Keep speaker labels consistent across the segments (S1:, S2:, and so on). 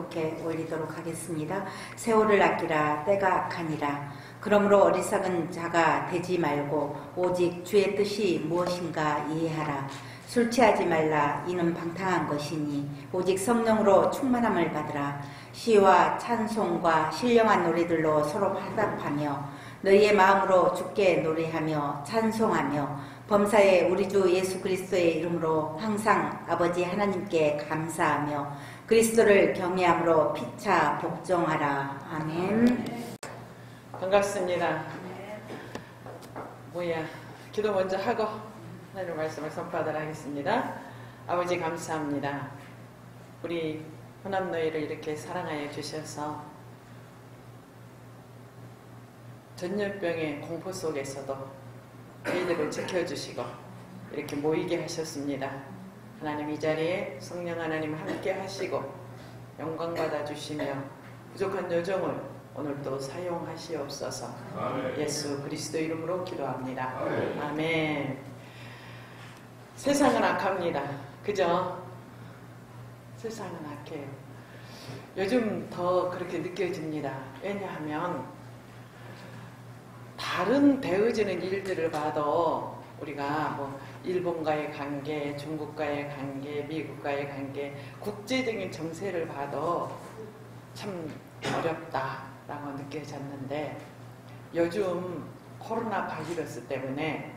S1: 봉독해 올리도록 하겠습니다. 세월을 아끼라 때가 악하니라. 그러므로 어리석은 자가 되지 말고 오직 주의 뜻이 무엇인가 이해하라. 술 취하지 말라. 이는 방탕한 것이니 오직 성령으로 충만함을 받으라. 시와 찬송과 신령한 노래들로 서로 화답하며 너희의 마음으로 주께 노래하며 찬송하며 범사에 우리 주 예수 그리스도의 이름으로 항상 아버지 하나님께 감사하며 그리스도를 경외함으로 피차 복종하라. 아멘.
S2: 반갑습니다. 기도 먼저 하고 하나님 말씀을 선포하도록 하겠습니다. 아버지 감사합니다. 우리 혼합노예를 이렇게 사랑하여 주셔서 전염병의 공포 속에서도 저희들을 지켜주시고 이렇게 모이게 하셨습니다. 하나님 이 자리에 성령 하나님 함께 하시고 영광 받아주시며 부족한 여정을 오늘도 사용하시옵소서. 아멘. 예수 그리스도 이름으로 기도합니다. 아멘. 아멘. 세상은 악합니다. 그죠? 세상은 악해요. 요즘 더 그렇게 느껴집니다. 왜냐하면 다른 되어지는 일들을 봐도 우리가 뭐 일본과의 관계, 중국과의 관계, 미국과의 관계, 국제적인 정세를 봐도 참 어렵다라고 느껴졌는데 요즘 코로나 바이러스 때문에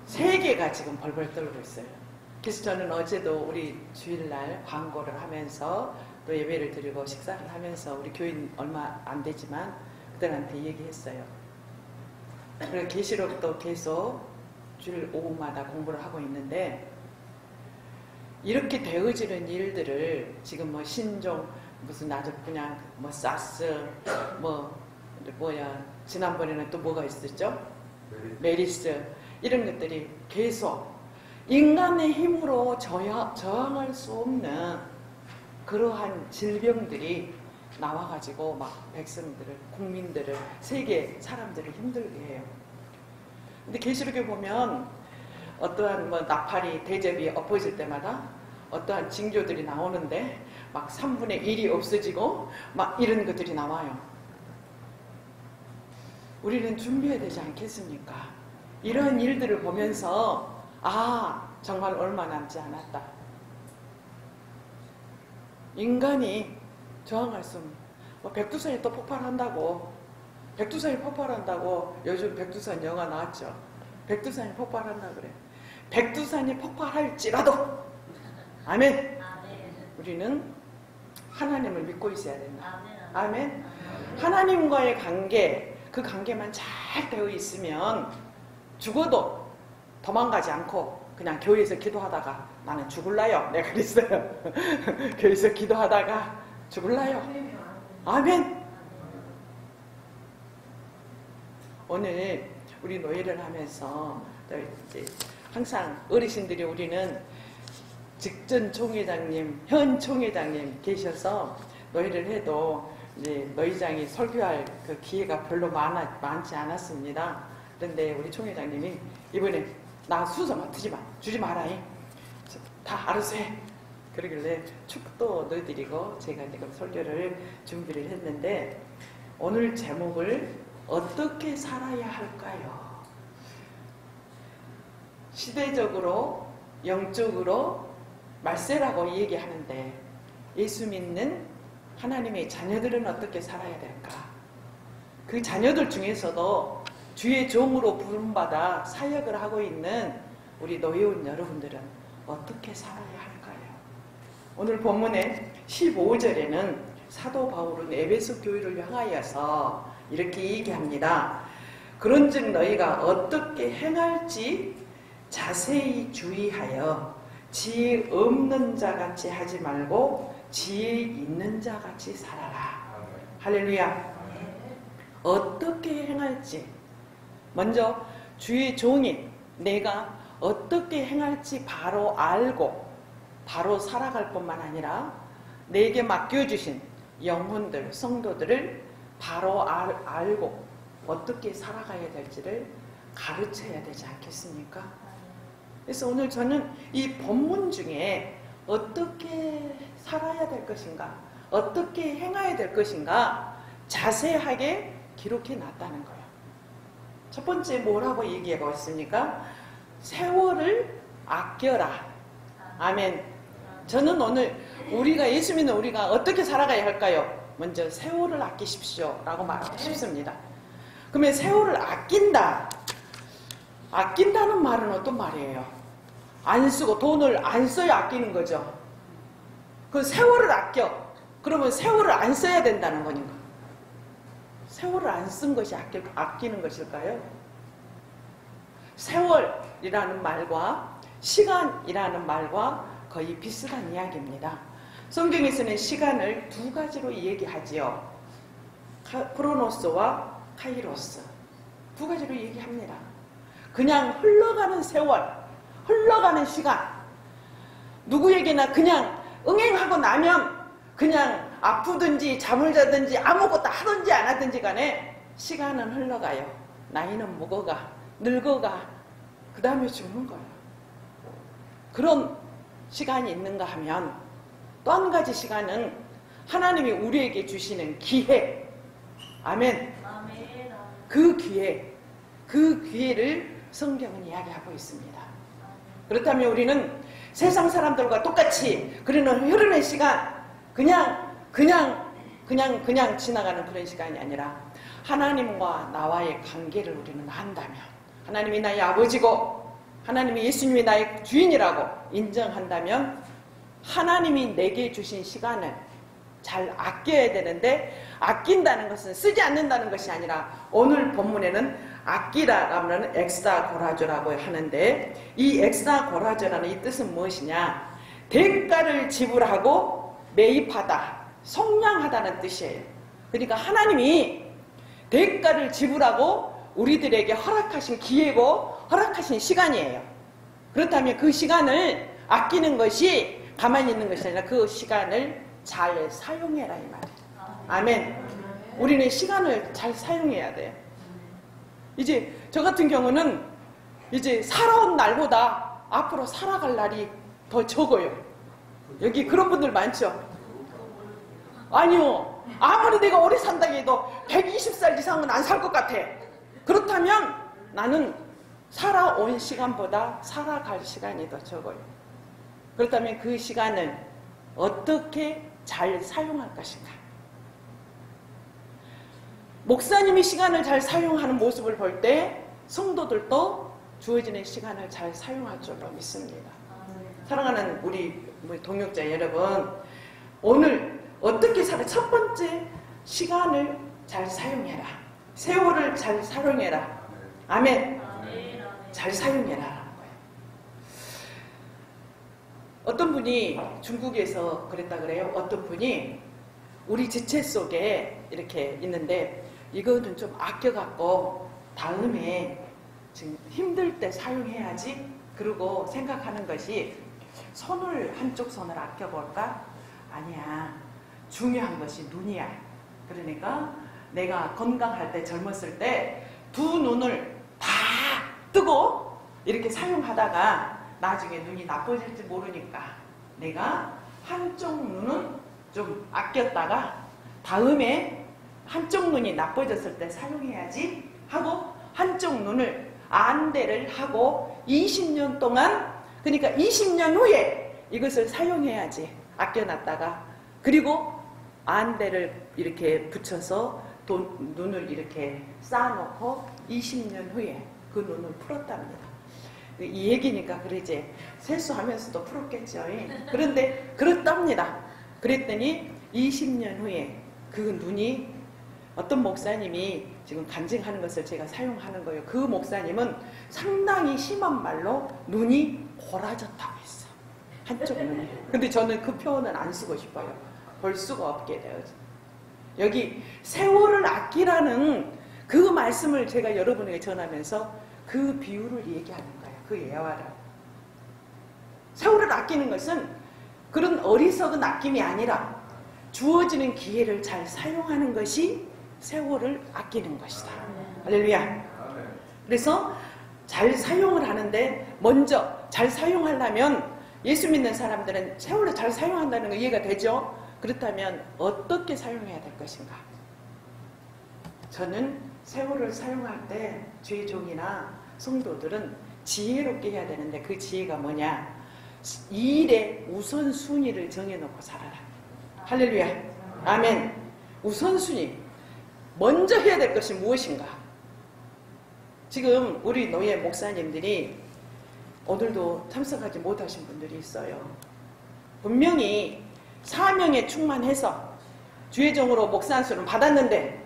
S2: 세계가 지금 벌벌 떨고 있어요. 그래서 저는 어제도 우리 주일날 광고를 하면서 또 예배를 드리고 식사를 하면서 우리 교인 얼마 안 되지만 그들한테 얘기했어요. 그리고 계시록도 계속 주일 오후마다 공부를 하고 있는데 이렇게 되어지는 일들을 지금 뭐 신종 무슨 아주 그냥 뭐 사스 지난번에는 또 뭐가 있었죠? 메리스 이런 것들이 계속 인간의 힘으로 저항할 수 없는 그러한 질병들이 나와가지고 막 백성들을, 국민들을, 세계 사람들을 힘들게 해요. 근데 계시록에 보면 어떠한 뭐 나팔이, 대접이 엎어질 때마다 어떠한 징조들이 나오는데 막 3분의 1이 없어지고 막 이런 것들이 나와요. 우리는 준비해야 되지 않겠습니까? 이런 일들을 보면서 정말 얼마 남지 않았다. 인간이 저항할 수 없는 백두산이 또 폭발한다고 요즘 백두산 영화 나왔죠. 백두산이 폭발한다 그래. 백두산이 폭발할지라도 아멘. 우리는 하나님을 믿고 있어야 된다. 아멘. 하나님과의 관계, 그 관계만 잘 되어 있으면 죽어도 도망가지 않고 그냥 교회에서 기도하다가 나는 죽을라요. 내가 그랬어요. 교회에서 기도하다가 죽을라요. 아멘. 오늘 우리 노예를 하면서 이제 항상 어르신들이 우리는 직전 총회장님, 현 총회장님 계셔서 노예를 해도 이제 노회장이 설교할 그 기회가 별로 많지 않았습니다. 그런데 우리 총회장님이 이번에 나 수저만 주지 마라. 다 알아서 해. 그러길래 축도 넣어드리고 제가 지금 설교를 준비를 했는데 오늘 제목을 어떻게 살아야 할까요? 시대적으로 영적으로 말세라고 얘기하는데 예수 믿는 하나님의 자녀들은 어떻게 살아야 될까? 그 자녀들 중에서도 주의 종으로 부름받아 사역을 하고 있는 우리 노예원 여러분들은 어떻게 살아야 할까요? 오늘 본문의 15절에는 사도 바울은 에베소 교회를 향하여서 이렇게 얘기합니다. 그런즉 너희가 어떻게 행할지 자세히 주의하여 지혜 없는 자같이 하지 말고 지혜 있는 자같이 살아라. 할렐루야. 어떻게 행할지 먼저 주의 종이 내가 어떻게 행할지 바로 알고 바로 살아갈 뿐만 아니라 내게 맡겨주신 영혼들, 성도들을 바로 알고 어떻게 살아가야 될지를 가르쳐야 되지 않겠습니까? 그래서 오늘 저는 이 본문 중에 어떻게 살아야 될 것인가, 어떻게 행해야 될 것인가 자세하게 기록해 놨다는 거예요. 첫 번째 뭐라고 얘기하고 있습니까? 세월을 아껴라. 아멘. 저는 오늘 우리가 예수 믿는 우리가 어떻게 살아가야 할까요? 먼저 세월을 아끼십시오 라고 말하고 싶습니다. 그러면 세월을 아낀다. 아낀다는 말은 어떤 말이에요? 안 쓰고 돈을 안 써야 아끼는 거죠. 그 세월을 아껴. 그러면 세월을 안 써야 된다는 거니까. 세월을 안 쓴 것이 아끼는 것일까요? 세월이라는 말과 시간이라는 말과 거의 비슷한 이야기입니다. 성경에서는 시간을 두 가지로 얘기하지요. 크로노스와 카이로스. 두 가지로 얘기합니다. 그냥 흘러가는 세월, 흘러가는 시간. 누구에게나 그냥 응행하고 나면 그냥 아프든지 잠을 자든지 아무것도 하든지 안 하든지 간에 시간은 흘러가요. 나이는 먹어가, 늙어가, 그 다음에 죽는 거예요. 그런 시간이 있는가 하면 또 한 가지 시간은 하나님이 우리에게 주시는 기회. 아멘. 그 기회를 성경은 이야기하고 있습니다. 그렇다면 우리는 세상 사람들과 똑같이 그러는 흐르는 시간 그냥 지나가는 그런 시간이 아니라 하나님과 나와의 관계를 우리는 한다면 하나님이 나의 아버지고 하나님이 예수님이 나의 주인이라고 인정한다면 하나님이 내게 주신 시간을 잘 아껴야 되는데 아낀다는 것은 쓰지 않는다는 것이 아니라 오늘 본문에는 아끼라라는 엑사고라조라고 하는데 이 엑사고라조라는 이 뜻은 무엇이냐? 대가를 지불하고 매입하다, 속량하다는 뜻이에요. 그러니까 하나님이 대가를 지불하고 우리들에게 허락하신 기회고 허락하신 시간이에요. 그렇다면 그 시간을 아끼는 것이 가만히 있는 것이 아니라 그 시간을 잘 사용해라 이 말이에요. 아멘. 우리는 시간을 잘 사용해야 돼요. 이제 저 같은 경우는 이제 살아온 날보다 앞으로 살아갈 날이 더 적어요. 여기 그런 분들 많죠? 아니요. 아무리 내가 오래 산다고 해도 120살 이상은 안 살 것 같아. 그렇다면 나는 살아온 시간보다 살아갈 시간이 더 적어요. 그렇다면 그 시간을 어떻게 잘 사용할 것인가? 목사님이 시간을 잘 사용하는 모습을 볼 때 성도들도 주어지는 시간을 잘 사용할 줄로 믿습니다. 사랑하는 우리 동역자 여러분, 오늘 어떻게 살아? 첫 번째, 시간을 잘 사용해라. 세월을 잘 사용해라. 아멘. 잘 사용해라. 어떤 분이 중국에서 그랬다 그래요. 어떤 분이 우리 지체 속에 이렇게 있는데 이거는 좀 아껴갖고 다음에 지금 힘들 때 사용해야지. 그러고 생각하는 것이 한쪽 손을 아껴볼까? 아니야. 중요한 것이 눈이야. 그러니까 내가 건강할 때 젊었을 때 두 눈을 다 뜨고 이렇게 사용하다가 나중에 눈이 나빠질지 모르니까 내가 한쪽 눈은 좀 아꼈다가 다음에 한쪽 눈이 나빠졌을 때 사용해야지 하고 한쪽 눈을 안대를 하고 20년 동안, 그러니까 20년 후에 이것을 사용해야지 아껴놨다가, 그리고 안대를 이렇게 붙여서 눈을 이렇게 쌓아놓고 20년 후에 그 눈을 풀었답니다. 이 얘기니까 그러지 세수하면서도 풀었겠죠. 그런데 그렇답니다. 그랬더니 20년 후에 그 눈이, 어떤 목사님이 지금 간증하는 것을 제가 사용하는 거예요. 그 목사님은 상당히 심한 말로 눈이 골아졌다고 했어. 한쪽 눈이. 근데 저는 그 표현은 안 쓰고 싶어요. 볼 수가 없게 되어서. 여기 세월을 아끼라는 그 말씀을 제가 여러분에게 전하면서 그 비유를 얘기하는 거예요. 그 예화를. 세월을 아끼는 것은 그런 어리석은 아낌이 아니라 주어지는 기회를 잘 사용하는 것이 세월을 아끼는 것이다. 할렐루야. 그래서 잘 사용을 하는데 먼저 잘 사용하려면 예수 믿는 사람들은 세월을 잘 사용한다는 거 이해가 되죠? 그렇다면 어떻게 사용해야 될 것인가? 저는 세월을 사용할 때 죄종이나 성도들은 지혜롭게 해야 되는데 그 지혜가 뭐냐? 이 일의 우선순위를 정해놓고 살아라. 할렐루야. 아멘. 우선순위. 먼저 해야 될 것이 무엇인가? 지금 우리 노예 목사님들이 오늘도 참석하지 못하신 분들이 있어요. 분명히 사명에 충만해서 주의 종으로 목사 안수를 받았는데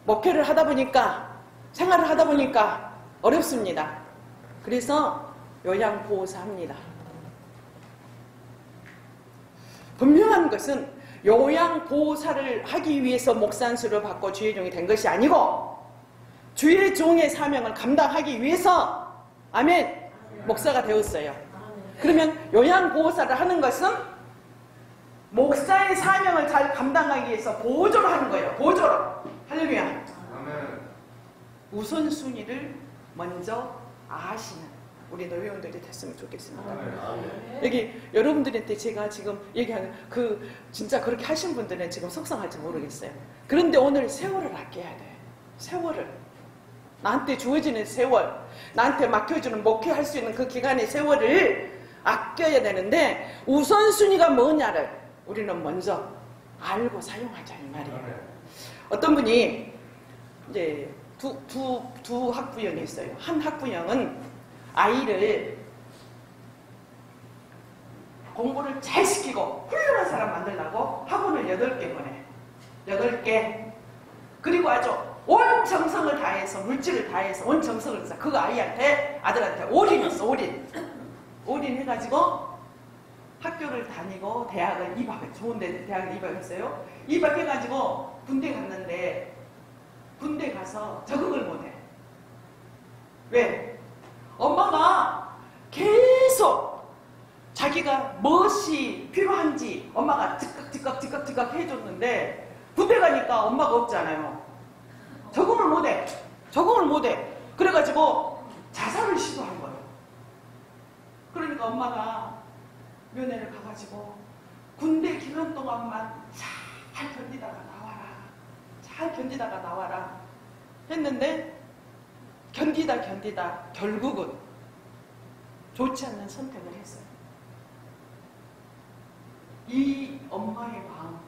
S2: 목회를 하다 보니까 생활을 하다 보니까 어렵습니다. 그래서 요양보호사 합니다. 분명한 것은 요양보호사를 하기 위해서 목사 안수를 받고 주의 종이 된 것이 아니고 주의 종의 사명을 감당하기 위해서 아멘 목사가 되었어요. 그러면 요양보호사를 하는 것은 목사의 사명을 잘 감당하기 위해서 보조를 하는 거예요. 보조로. 할렐루야.
S3: 아멘.
S2: 우선순위를 먼저 아시는 우리 노회원들이 됐으면 좋겠습니다.
S3: 아멘.
S2: 여기 여러분들한테 제가 지금 얘기하는 그 진짜 그렇게 하신 분들은 지금 속상할지 모르겠어요. 그런데 오늘 세월을 아껴야 돼. 세월을. 나한테 주어지는 세월, 나한테 맡겨주는 목회할 수 있는 그 기간의 세월을 아껴야 되는데 우선순위가 뭐냐를 우리는 먼저 알고 사용하자 이 말이에요. 어떤 분이 이제 두 학부형이 있어요. 한 학부형은 아이를 공부를 잘 시키고 훌륭한 사람 만들려고 학원을 8개 보내. 8개. 그리고 아주 온 정성을 다해서 물질을 다해서 온 정성을 다해서 그 아들한테 올인했어. 올인해가지고 학교를 다니고 대학을 입학을 좋은 데 대학을 입학했어요. 입학해가지고 군대 갔는데 군대 가서 적응을 못해. 왜? 엄마가 계속 자기가 무엇이 필요한지 엄마가 즉각 해줬는데 군대 가니까 엄마가 없잖아요. 적응을 못해. 그래가지고 자살을 시도한 거예요. 그러니까 엄마가 면회를 가가지고 군대 기간 동안만 잘 견디다가 나와라 했는데 견디다 결국은 좋지 않는 선택을 했어요. 이 엄마의 마음,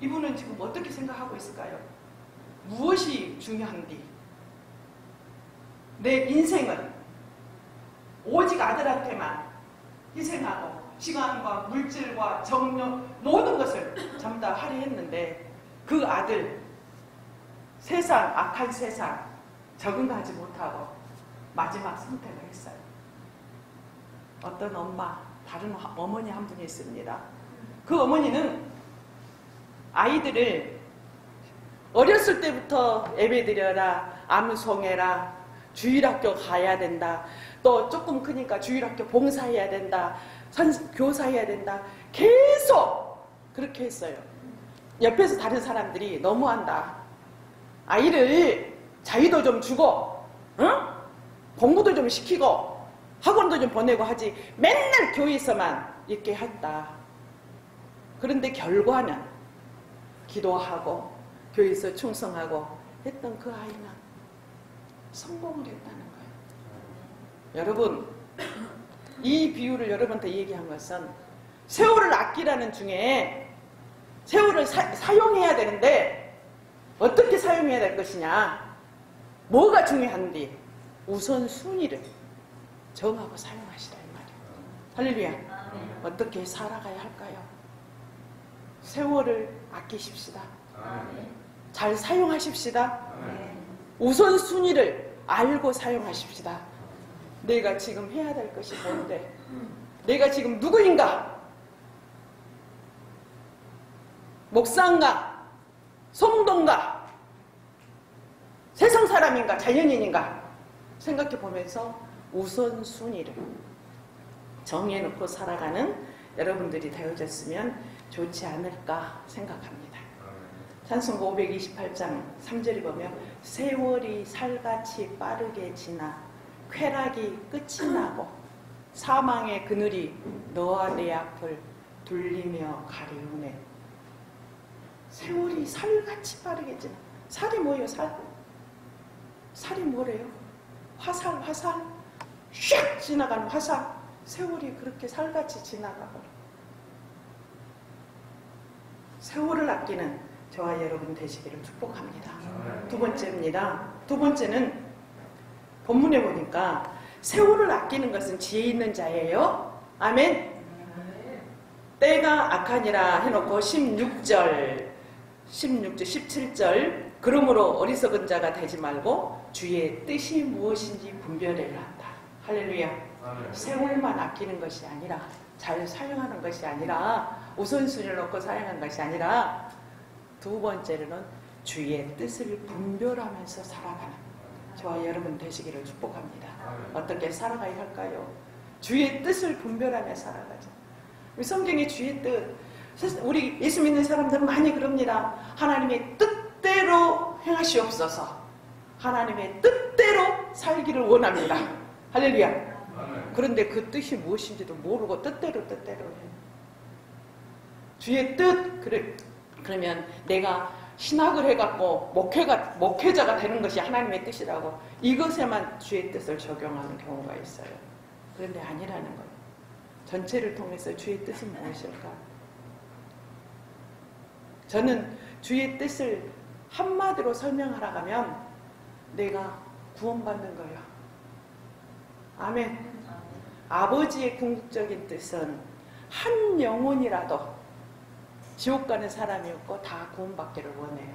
S2: 이분은 지금 어떻게 생각하고 있을까요? 무엇이 중요한디? 내 인생은 오직 아들한테만 희생하고 시간과 물질과 정력 모든 것을 전부 다 할애했는데 그 아들 세상 악한 세상 적응하지 못하고 마지막 선택을 했어요. 어떤 엄마, 다른 어머니 한 분이 있습니다. 그 어머니는 아이들을 어렸을 때부터 예배드려라, 암송해라, 주일학교 가야 된다, 또 조금 크니까 주일학교 봉사해야 된다, 교사해야 된다, 계속 그렇게 했어요. 옆에서 다른 사람들이 너무한다. 아이를 자유도 좀 주고, 응? 공부도 좀 시키고, 학원도 좀 보내고 하지 맨날 교회에서만 있게 했다. 그런데 결과는 기도하고 교회에서 충성하고 했던 그 아이는 성공을 했다는 거예요. 여러분, 이 비유를 여러분한테 얘기한 것은 세월을 아끼라는 중에 세월을 사용해야 되는데 어떻게 사용해야 될 것이냐, 뭐가 중요한지 우선순위를 정하고 사용하시라 이 말이에요. 할렐루야. 어떻게 살아가야 할까요? 세월을 아끼십시다. 잘 사용하십시다. 우선순위를 알고 사용하십시다. 내가 지금 해야 될 것이 뭔데? 내가 지금 누구인가? 목사인가? 성도인가? 세상 사람인가? 자연인인가? 생각해 보면서 우선순위를 정해놓고 살아가는 여러분들이 되어졌으면 좋지 않을까 생각합니다. 찬송가 528장 3절에 보면 세월이 살같이 빠르게 지나 쾌락이 끝이 나고 사망의 그늘이 너와 내 앞을 둘리며 가리우네. 세월이 살같이 빠르게 지나. 살이 뭐예요? 살이 뭐래요? 화살. 슉 지나가는 화살. 세월이 그렇게 살같이 지나가고. 세월을 아끼는 저와 여러분 되시기를 축복합니다. 두 번째입니다. 두 번째는 본문에 보니까 세월을 아끼는 것은 지혜 있는 자예요. 아멘. 때가 악하니라 해놓고 16절, 17절 그러므로 어리석은 자가 되지 말고 주의 뜻이 무엇인지 분별해야 한다. 할렐루야. 세월만 아끼는 것이 아니라 잘 사용하는 것이 아니라 우선순위를 놓고 사용하는 것이 아니라 두 번째로는 주의 뜻을 분별하면서 살아가는 저와 여러분 되시기를 축복합니다. 어떻게 살아가야 할까요? 주의 뜻을 분별하며 살아가죠. 우리 성경의 주의 뜻, 우리 예수 믿는 사람들은 많이 그럽니다. 하나님의 뜻대로 행하시옵소서. 하나님의 뜻대로 살기를 원합니다. 할렐루야. 그런데 그 뜻이 무엇인지도 모르고 뜻대로 해. 주의 뜻, 그러면 내가 신학을 해갖고 목회자가 되는 것이 하나님의 뜻이라고 이것에만 주의 뜻을 적용하는 경우가 있어요. 그런데 아니라는 거예요. 전체를 통해서 주의 뜻은 무엇일까? 저는 주의 뜻을 한마디로 설명하라고 하면 내가 구원받는 거예요. 아멘. 아버지의 궁극적인 뜻은 한 영혼이라도 지옥 가는 사람이 없고 다 구원받기를 원해요.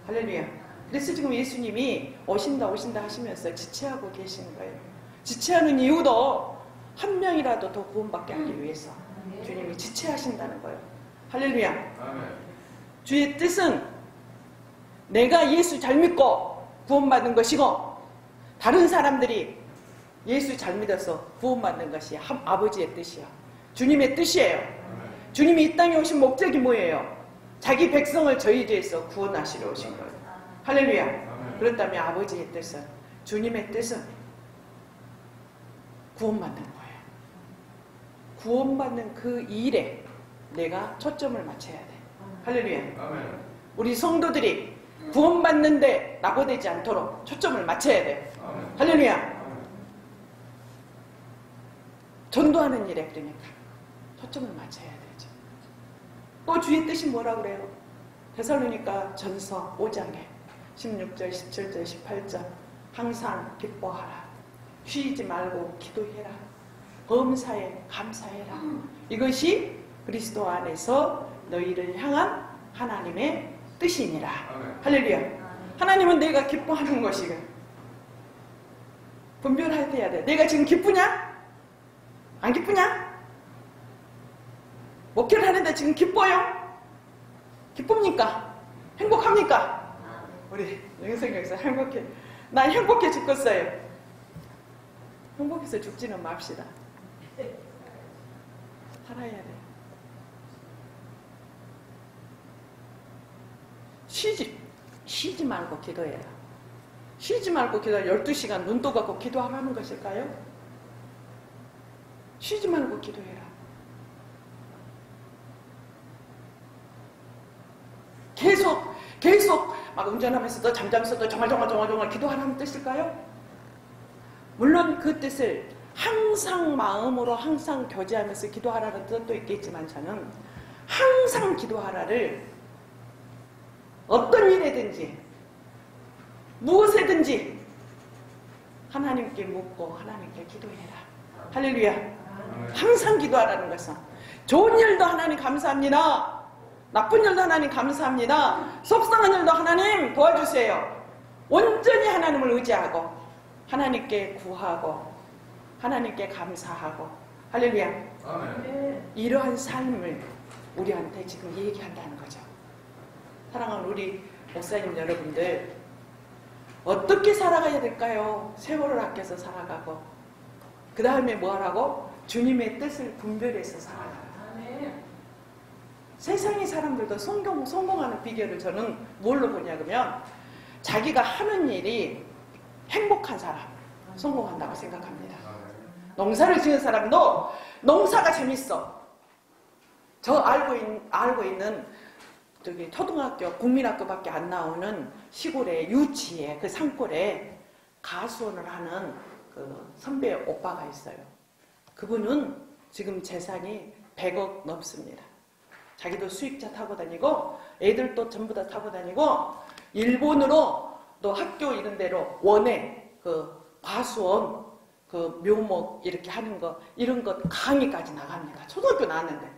S2: 할렐루야. 그래서 지금 예수님이 오신다 하시면서 지체하고 계시는 거예요. 지체하는 이유도 한 명이라도 더 구원받게 하기 위해서 주님이 지체하신다는 거예요. 할렐루야. 주의 뜻은 내가 예수 잘 믿고 구원받는 것이고 다른 사람들이 예수 잘 믿어서 구원받는 것이 아버지의 뜻이야. 주님의 뜻이에요. 주님이 이 땅에 오신 목적이 뭐예요? 자기 백성을 저희 죄에서 구원하시러 오신 거예요. 할렐루야. 그렇다면 아버지의 뜻은, 주님의 뜻은 구원받는 거예요. 구원받는 그 일에 내가 초점을 맞춰야 돼. 할렐루야. 우리 성도들이 구원받는데 낙오되지 않도록 초점을 맞춰야 돼. 할렐루야. 전도하는 일에 그러니까 초점을 맞춰야 되죠. 또 주의 뜻이 뭐라 그래요? 데살로니가 전서 5장에 16절, 17절, 18절 항상 기뻐하라. 쉬지 말고 기도해라. 범사에 감사해라. 이것이 그리스도 안에서 너희를 향한 하나님의 뜻이니라. 할렐루야. 하나님은 내가 기뻐하는 것이 분별해야 돼. 내가 지금 기쁘냐? 안 기쁘냐? 목회를 하는데 지금 기뻐요? 기쁩니까? 행복합니까? 우리 영성경에서 행복해. 난 행복해 죽겠어요. 행복해서 죽지는 맙시다. 살아야 돼. 쉬지 말고 기도해라. 쉬지 말고 기도해. 12시간 눈 떠갖고 기도하라는 것일까요? 쉬지 말고 기도해라. 계속 막 운전하면서도 잠자면서도 정말 기도하라는 뜻일까요? 물론 그 뜻을 항상 마음으로 항상 교제하면서 기도하라는 뜻도 있겠지만 저는 항상 기도하라를 어떤 일에든지 무엇에든지 하나님께 묻고 하나님께 기도해라. 할렐루야. 항상 기도하라는 것은 좋은 일도 하나님 감사합니다. 나쁜 일도 하나님 감사합니다. 속상한 일도 하나님 도와주세요. 온전히 하나님을 의지하고 하나님께 구하고 하나님께 감사하고 할렐루야. 이러한 삶을 우리한테 지금 얘기한다는 거죠. 사랑하는 우리 목사님 여러분들, 어떻게 살아가야 될까요? 세월을 아껴서 살아가고 그 다음에 뭐 하라고? 주님의 뜻을 분별해서 살아가고. 세상의 사람들도 성공하는 비결을 저는 뭘로 보냐면 자기가 하는 일이 행복한 사람 성공한다고 생각합니다. 농사를 지은 사람도 농사가 재밌어. 저 알고 있는 저기 초등학교, 국민학교밖에 안 나오는 시골의 유치에 그 산골에 가수원을 하는 그 선배 오빠가 있어요. 그분은 지금 재산이 100억 넘습니다. 자기도 수입차 타고 다니고 애들도 전부 다 타고 다니고 일본으로 또 학교 이런 데로 원에 그 과수원 그 묘목 이렇게 하는 거 이런 것 강의까지 나갑니다. 초등학교 나왔는데.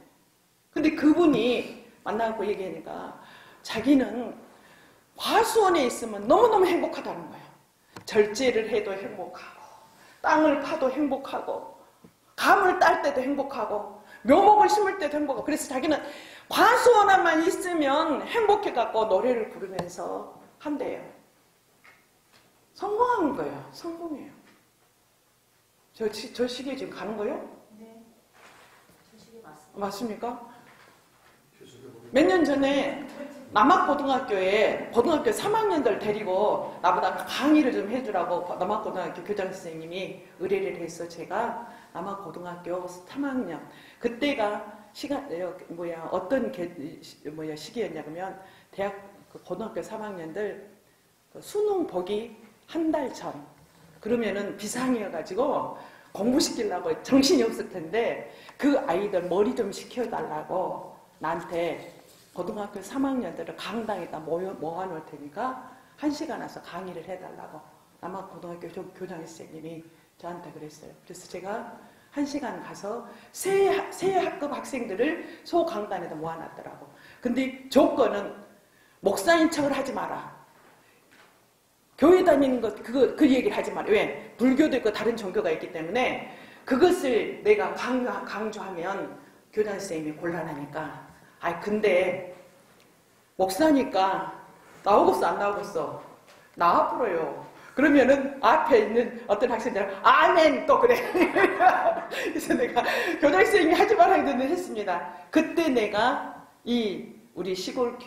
S2: 근데 그분이 만나고 얘기하니까 자기는 과수원에 있으면 너무너무 행복하다는 거예요. 절제를 해도 행복하고 땅을 파도 행복하고 감을 딸 때도 행복하고 묘목을 심을 때도 행복하고 그래서 자기는 과수원에만 있으면 행복해갖고 노래를 부르면서 한대요. 성공한 거예요. 성공해요. 저 시기에 지금 가는 거예요?
S3: 네. 저 시기 맞습니다.
S2: 맞습니까? 몇 년 전에 남학고등학교에 고등학교 3학년들 데리고 나보다 강의를 좀 해주라고 남학고등학교 교장 선생님이 의뢰를 해서 제가 남학고등학교 3학년 그때가 어떤 시기였냐면 대학 고등학교 3학년들 수능 보기 한 달 전 그러면은 비상이어가지고 공부시키려고 정신이 없을 텐데 그 아이들 머리 좀 식혀달라고 나한테 고등학교 3학년들을 강당에다 모아놓을 테니까 1시간 와서 강의를 해달라고 남학고등학교 교장 선생님이 저한테 그랬어요. 그래서 제가 1시간 가서 세 학급 학생들을 소강단에다 모아놨더라고. 근데 조건은 목사인 척을 하지 마라. 교회 다니는 것 그 얘기를 하지 마라. 왜? 불교도 있고 다른 종교가 있기 때문에 그것을 내가 강조하면 교장 선생님이 곤란하니까 근데 목사니까 나오겠어 안 나오겠어? 나와버려요. 그러면은 앞에 있는 어떤 학생들은 아멘 또 그래. 그래서 내가 교장 선생님이 하지 말아야 되는 했습니다. 그때 내가 우리 시골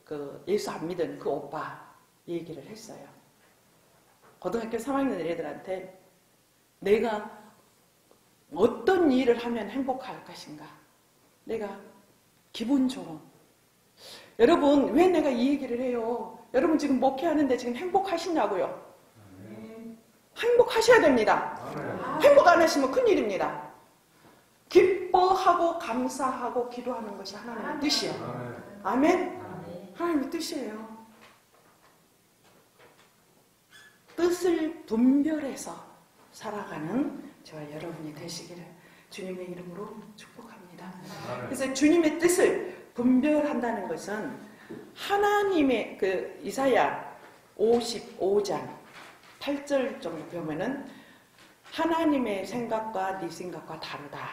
S2: 그 예수 안 믿은 그 오빠 얘기를 했어요. 고등학교 3학년 애들한테 내가 어떤 일을 하면 행복할 것인가? 내가 기분 좋은. 여러분 왜 내가 이 얘기를 해요? 여러분 지금 목회하는데 지금 행복하시냐고요? 행복하셔야 됩니다. 행복 안 하시면 큰일입니다. 기뻐하고 감사하고 기도하는 것이 하나님의 뜻이에요. 아멘? 하나님의 뜻이에요. 뜻을 분별해서 살아가는 저와 여러분이 되시기를 주님의 이름으로 축복합니다. 그래서 주님의 뜻을 분별한다는 것은 하나님의 그 이사야 55장 8절 정도 보면은 하나님의 생각과 네 생각과 다르다.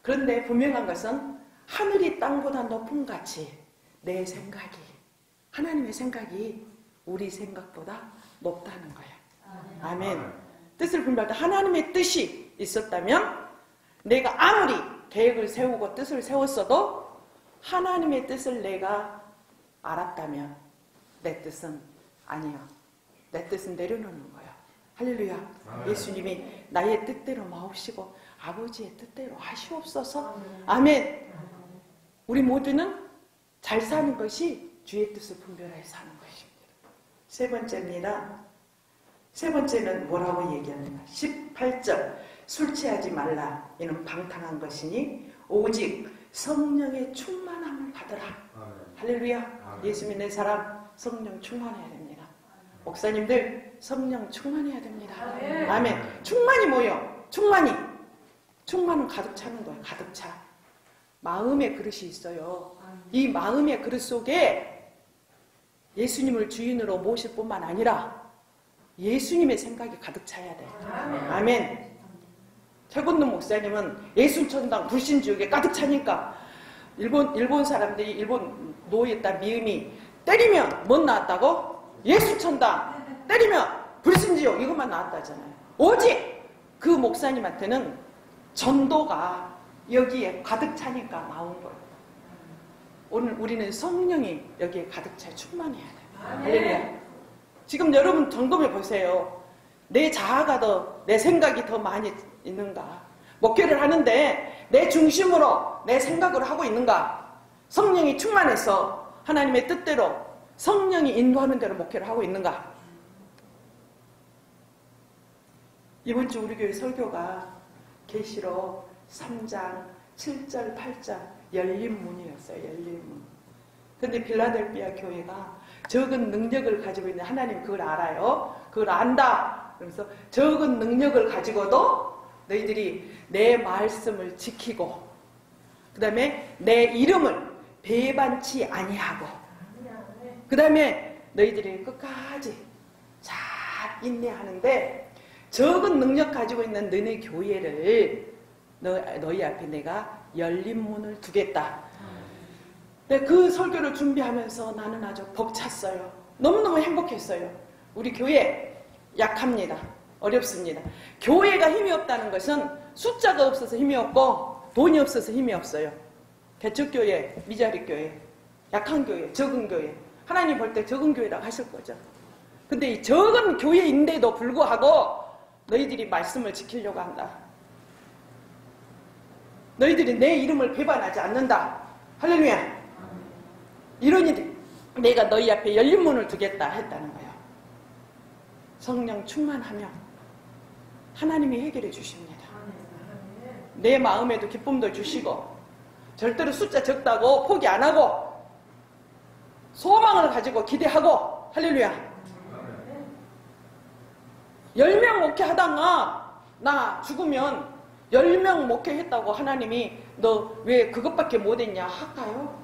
S2: 그런데 분명한 것은 하늘이 땅보다 높은 같이 내 생각이 하나님의 생각이 우리 생각보다 높다는 거예요. 아멘. 뜻을 분별할 때 하나님의 뜻이 있었다면 내가 아무리 계획을 세우고 뜻을 세웠어도 하나님의 뜻을 내가 알았다면 내 뜻은 아니요. 내 뜻은 내려놓는 거예요. 할렐루야. 예수님이 나의 뜻대로 마옵시고 아버지의 뜻대로 하시옵소서. 아멘. 우리 모두는 잘 사는 것이 주의 뜻을 분별하여 사는 것입니다. 세 번째입니다. 세 번째는 뭐라고 얘기합니까? 18절 술 취하지 말라. 이는 방탕한 것이니 오직 성령의 충만함을 받으라. 할렐루야. 예수 믿는 사람 성령 충만해야 됩니다. 목사님들 성령 충만해야 됩니다. 아멘. 충만이 뭐예요? 충만은 가득 차는 거예요. 가득 차. 마음의 그릇이 있어요. 이 마음의 그릇 속에 예수님을 주인으로 모실 뿐만 아니라 예수님의 생각이 가득 차야 돼요. 아멘. 최건동 목사님은 예수천당 불신지옥에 가득 차니까 일본 사람들이 일본 노예다 미음이 때리면 뭐 나왔다고? 예수천당 때리면 불신지옥 이것만 나왔다잖아요. 오직 그 목사님한테는 전도가 여기에 가득 차니까 나온 거예요. 오늘 우리는 성령이 여기에 가득 차 충만해야 돼요. 할렐루야. 지금 여러분 점검해 보세요. 내 자아가 내 생각이 더 많이 있는가? 목회를 하는데 내 중심으로 내 생각을 하고 있는가? 성령이 충만해서 하나님의 뜻대로 성령이 인도하는 대로 목회를 하고 있는가? 이번 주 우리 교회 설교가 계시록 3장 7절 8절 열린 문이었어요. 열린 문. 근데 빌라델피아 교회가 적은 능력을 가지고 있는, 하나님 그걸 알아요. 그걸 안다. 그러면서 적은 능력을 가지고도 너희들이 내 말씀을 지키고 그 다음에 내 이름을 배반치 아니하고 그 다음에 너희들이 끝까지 잘 인내하는데 적은 능력 가지고 있는 너네 교회를 너희 앞에 내가 열린 문을 두겠다. 근데 그 설교를 준비하면서 나는 아주 벅찼어요. 너무너무 행복했어요. 우리 교회 약합니다. 어렵습니다. 교회가 힘이 없다는 것은 숫자가 없어서 힘이 없고 돈이 없어서 힘이 없어요. 개척교회, 미자립교회, 약한 교회, 적은 교회. 하나님 볼 때 적은 교회라고 하실 거죠. 근데 이 적은 교회인데도 불구하고 너희들이 말씀을 지키려고 한다. 너희들이 내 이름을 배반하지 않는다. 할렐루야. 이러니 내가 너희 앞에 열린 문을 두겠다 했다는 거예요. 성령 충만하면 하나님이 해결해 주십니다. 내 마음에도 기쁨도 주시고 절대로 숫자 적다고 포기 안 하고 소망을 가지고 기대하고 할렐루야. 10명 목회하다가 나 죽으면 10명 목회했다고 하나님이 너 왜 그것밖에 못했냐 할까요?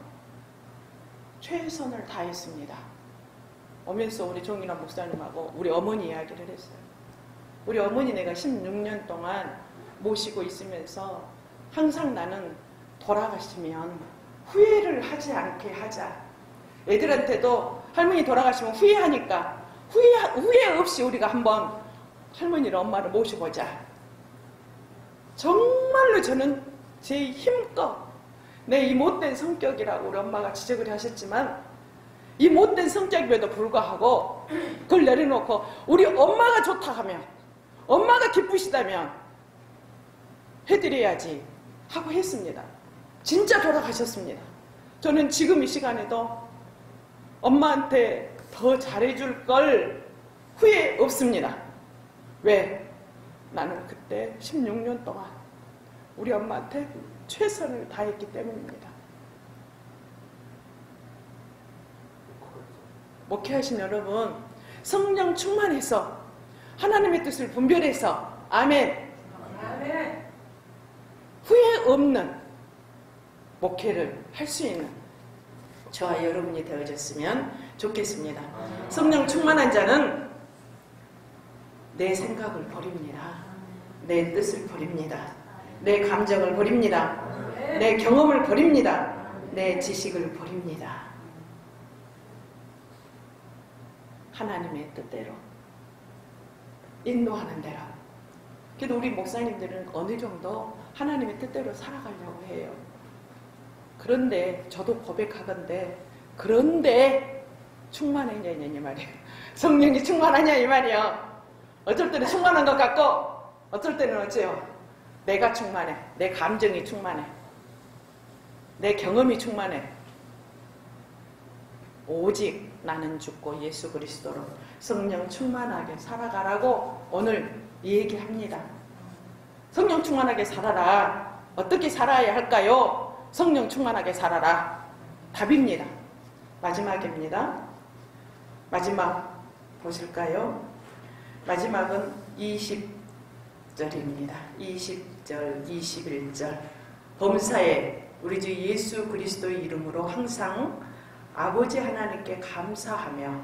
S2: 최선을 다했습니다. 오면서 우리 종인아 목사님하고 우리 어머니 이야기를 했어요. 우리 어머니 내가 16년 동안 모시고 있으면서 항상 나는 돌아가시면 후회를 하지 않게 하자. 애들한테도 할머니 돌아가시면 후회하니까 후회 없이 우리가 한번 할머니를 엄마를 모셔보자. 정말로 저는 제 힘껏 내 이 못된 성격이라고 우리 엄마가 지적을 하셨지만 이 못된 성격임에도 불구하고 그걸 내려놓고 우리 엄마가 좋다 하면 엄마가 기쁘시다면 해드려야지 하고 했습니다. 진짜 돌아가셨습니다. 저는 지금 이 시간에도 엄마한테 더 잘해줄 걸 후회 없습니다. 왜? 나는 그때 16년 동안 우리 엄마한테 최선을 다했기 때문입니다. 목회하신 여러분, 성령 충만해서 하나님의 뜻을 분별해서 아멘. 아멘. 후회 없는 목회를 할 수 있는 저와 여러분이 되어졌으면 좋겠습니다. 성령 충만한 자는 내 생각을 버립니다. 내 뜻을 버립니다. 내 감정을 버립니다. 내 경험을 버립니다. 내 지식을 버립니다. 하나님의 뜻대로 인도하는 대로. 그래도 우리 목사님들은 어느 정도 하나님의 뜻대로 살아가려고 해요. 그런데 저도 고백하건대 그런데 충만하냐 이 말이에요. 성령이 충만하냐 이 말이에요. 어쩔 때는 충만한 것 같고 어쩔 때는 어째요? 내가 충만해. 내 감정이 충만해. 내 경험이 충만해. 오직 나는 죽고 예수 그리스도로 성령 충만하게 살아가라고 오늘 얘기합니다. 성령 충만하게 살아라. 어떻게 살아야 할까요? 성령 충만하게 살아라. 답입니다. 마지막입니다. 마지막 보실까요? 마지막은 20절입니다. 20절, 21절. 범사에 우리 주 예수 그리스도의 이름으로 항상 아버지 하나님께 감사하며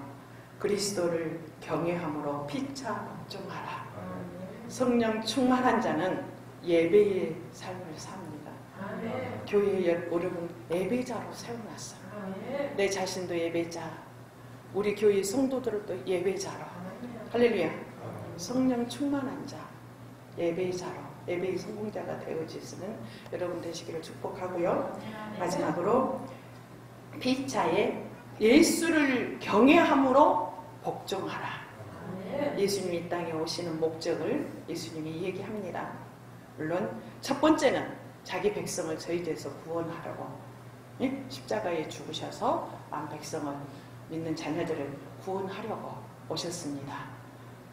S2: 그리스도를 경외함으로 피차 복종하라. 성령 충만한 자는 예배의 삶을 삽니다. 교회에 여러분 예배자로 세워놨어요. 내 자신도 예배자, 우리 교회 성도들도 예배자로. 할렐루야. 성령 충만한 자, 예배자로, 예배의 성공자가 되어지시는 여러분 되시기를 축복하고요. 마지막으로 피차에 예수를 경외함으로 복종하라. 예수님이 이 땅에 오시는 목적을 예수님이 얘기합니다. 물론 첫 번째는 자기 백성을 저희 죄에서 구원하라고 예? 십자가에 죽으셔서 만 백성을 믿는 자녀들을 구원하려고 오셨습니다.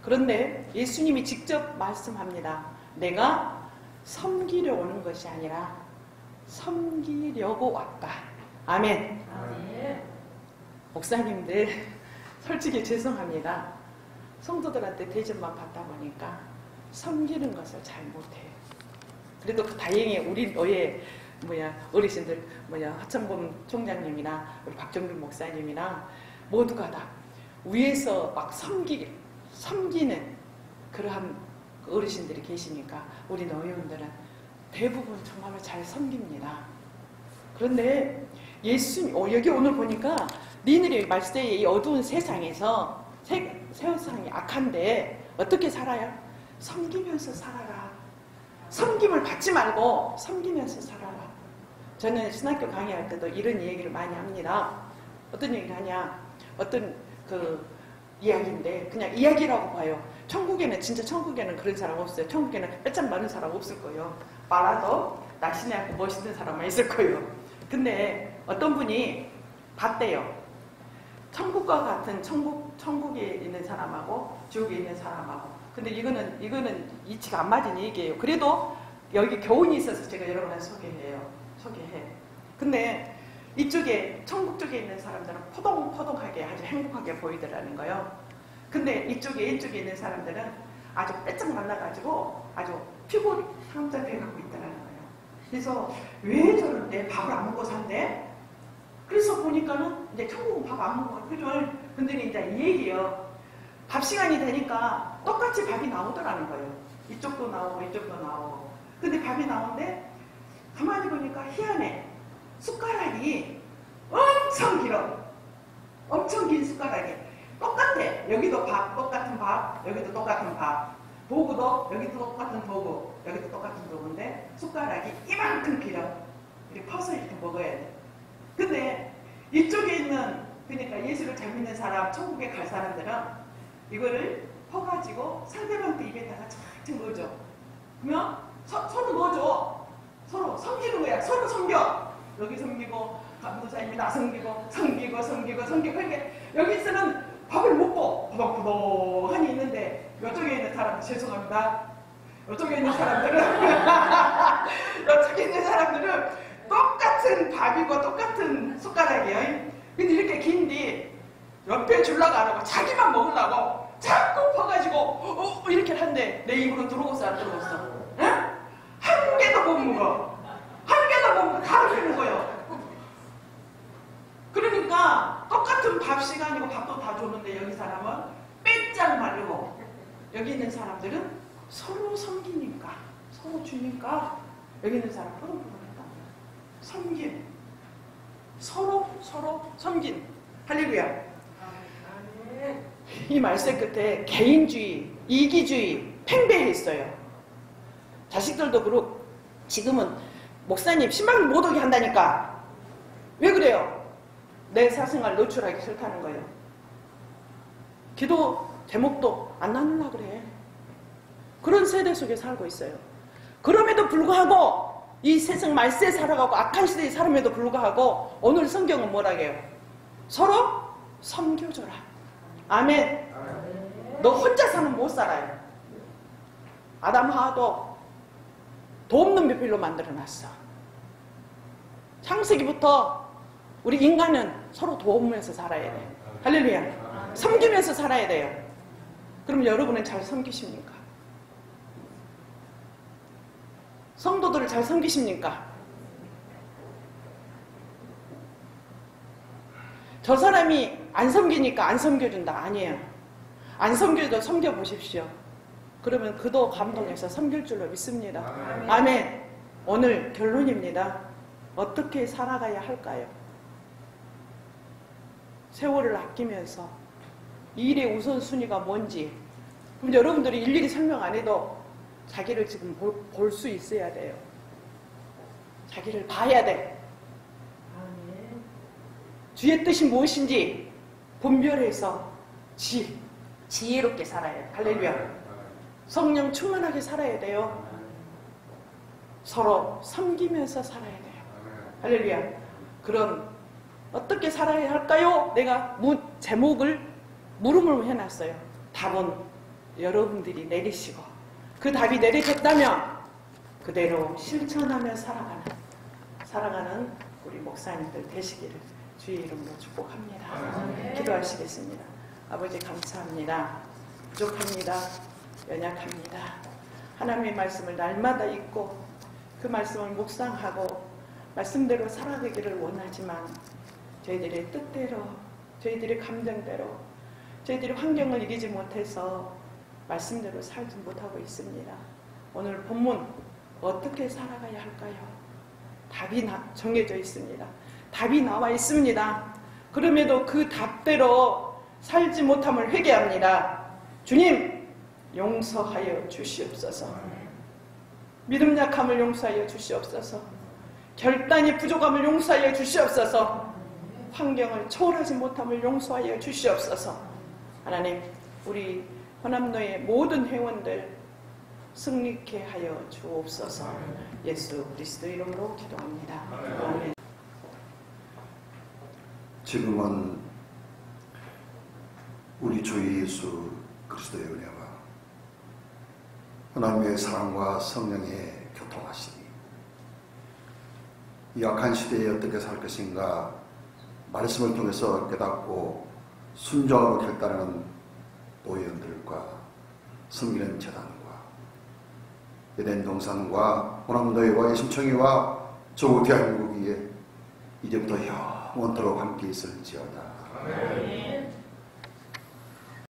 S2: 그런데 예수님이 직접 말씀합니다. 내가 섬기려 오는 것이 아니라 섬기려고 왔다. 아멘. 목사님들 솔직히 죄송합니다. 성도들한테 대접만 받다 보니까 섬기는 것을 잘 못해요. 그래도 다행히 우리 너의 어르신들 하천범 총장님이나 우리 박정균 목사님이나 모두가 다 위에서 막 섬기는 그러한 어르신들이 계시니까 우리 노회원들은 대부분 정말로 잘 섬깁니다. 그런데 여기 오늘 보니까 니들이 말세의 이 어두운 세상에서 세상이 악한데 어떻게 살아요? 섬기면서 살아라. 섬김을 받지 말고 섬기면서 살아라. 저는 신학교 강의할 때도 이런 얘기를 많이 합니다. 어떤 얘기를 하냐? 어떤 이야기인데 그냥 이야기라고 봐요. 진짜 천국에는 그런 사람 없어요. 천국에는 빼짝 마른 사람 없을 거예요. 말아도 날씬하고 멋있는 사람만 있을 거예요. 근데 어떤 분이 봤대요. 천국과 같은 천국에 있는 사람하고 지옥에 있는 사람하고. 근데 이거는 이치가 안 맞은 얘기예요. 그래도 여기 교훈이 있어서 제가 여러분한테 소개해. 근데 이쪽에 천국 쪽에 있는 사람들은 포동포동하게 아주 행복하게 보이더라는 거예요. 근데 이쪽에 있는 사람들은 아주 빼짝 말라가지고 아주 피곤 상장돼가고 있다는 거예요. 그래서 왜 저런데 밥을 안 먹고 산대? 그래서 보니까는 이제 천국은 밥 안 먹고 그죠? 근데 이제 이 얘기예요. 밥 시간이 되니까 똑같이 밥이 나오더라는 거예요. 이쪽도 나오고 이쪽도 나오고. 근데 밥이 나오는데 가만히 보니까 희한해. 숟가락이 엄청 길어. 엄청 긴 숟가락이. 똑같아. 여기도 밥, 똑같은 밥, 여기도 똑같은 밥. 도구도 여기도 똑같은 도구, 여기도 똑같은 도구인데 숟가락이 이만큼 길어. 이렇게 퍼서 이렇게 먹어야 돼. 근데 이쪽에 있는 그러니까 예수를 잘 믿는 사람, 천국에 갈 사람들은 이거를 퍼가지고 상대방한테 입에다가 착착 넣어줘. 그러면 서로 넣어줘. 서로 섬기는 거야. 서로 섬겨. 여기 섬기고 감독사님이 나 섬기고 그러니까 여기서는 밥을 먹고 부덕부덕하니 있는데 이쪽에 있는 사람 죄송합니다. 이쪽에 있는 사람들은 똑같은 밥이고 똑같은 숟가락이에요. 근데 이렇게 긴데 옆에 주려고 안 하고 자기만 먹으려고 자꾸 퍼가지고 이렇게 한대. 내 입으로 들어오겠어 안 들어오겠어? 응? 한 개도 못 먹어. 한 개도 못 먹고 다 흘리는 거예요. 그러니까 똑같은 밥 시간이고 밥도 다 줬는데 여기 사람은 빼짝 마르고 여기 있는 사람들은 서로 섬기니까 서로 주니까 여기 있는 사람 포동포동했다. 섬김. 서로 섬긴. 할렐루야. 이 말씀 끝에 개인주의, 이기주의 팽배했어요. 자식들도 그렇고 지금은 목사님 신방 못 오게 한다니까. 왜 그래요? 내 사생활 노출하기 싫다는 거예요. 기도 제목도 안 나누려고 그래. 그런 세대 속에 살고 있어요. 그럼에도 불구하고 이 세상 말세에 살아가고 악한 시대에 살음에도 불구하고 오늘 성경은 뭐라 해요? 서로 섬겨줘라. 아멘. 너 혼자 사는 못 살아요. 아담 하와도 돕는 비필로 만들어놨어. 창세기부터 우리 인간은 서로 도우면서 살아야 돼. 할렐루야. 섬기면서 살아야 돼요. 그럼 여러분은 잘 섬기십니까? 성도들을 잘 섬기십니까? 저 사람이 안 섬기니까 안 섬겨준다. 아니에요. 안 섬겨도 섬겨보십시오. 그러면 그도 감동해서 섬길 줄로 믿습니다. 아멘. 오늘 결론입니다. 어떻게 살아가야 할까요? 세월을 아끼면서 일의 우선순위가 뭔지. 그럼 여러분들이 일일이 설명 안 해도 자기를 지금 볼 수 있어야 돼요. 자기를 봐야 돼. 주의 뜻이 무엇인지 분별해서 지혜롭게 살아야 돼. 할렐루야. 성령 충만하게 살아야 돼요. 서로 섬기면서 살아야 돼요. 할렐루야. 그런 어떻게 살아야 할까요? 내가 제목을 물음을 해놨어요. 답은 여러분들이 내리시고 그 답이 내리셨다면 그대로 실천하며 살아가는 우리 목사님들 되시기를 주의 이름으로 축복합니다. 기도하시겠습니다. 아버지 감사합니다. 부족합니다. 연약합니다. 하나님의 말씀을 날마다 읽고 그 말씀을 묵상하고 말씀대로 살아가기를 원하지만 저희들의 뜻대로, 저희들의 감정대로, 저희들이 환경을 이기지 못해서 말씀대로 살지 못하고 있습니다. 오늘 본문 어떻게 살아가야 할까요? 답이 정해져 있습니다. 답이 나와 있습니다. 그럼에도 그 답대로 살지 못함을 회개합니다. 주님 용서하여 주시옵소서. 믿음 약함을 용서하여 주시옵소서. 결단이 부족함을 용서하여 주시옵소서. 환경을 초월하지 못함을 용서하여 주시옵소서. 하나님, 우리 호남로의 모든 회원들 승리케 하여 주옵소서. 예수 그리스도 이름으로 기도합니다. 아멘.
S4: 지금은 우리 주 예수 그리스도의 은혜와 하나님의 사랑과 성령의 교통하심이 이 악한 시대에 어떻게 살 것인가 말씀을 통해서 깨닫고 순종하고 결단하는 노예원들과 섬기는 재단과 에덴 동산과 호남노예와 예심청이와 저 대한민국에 이제부터 영원토록 함께 있을지어다.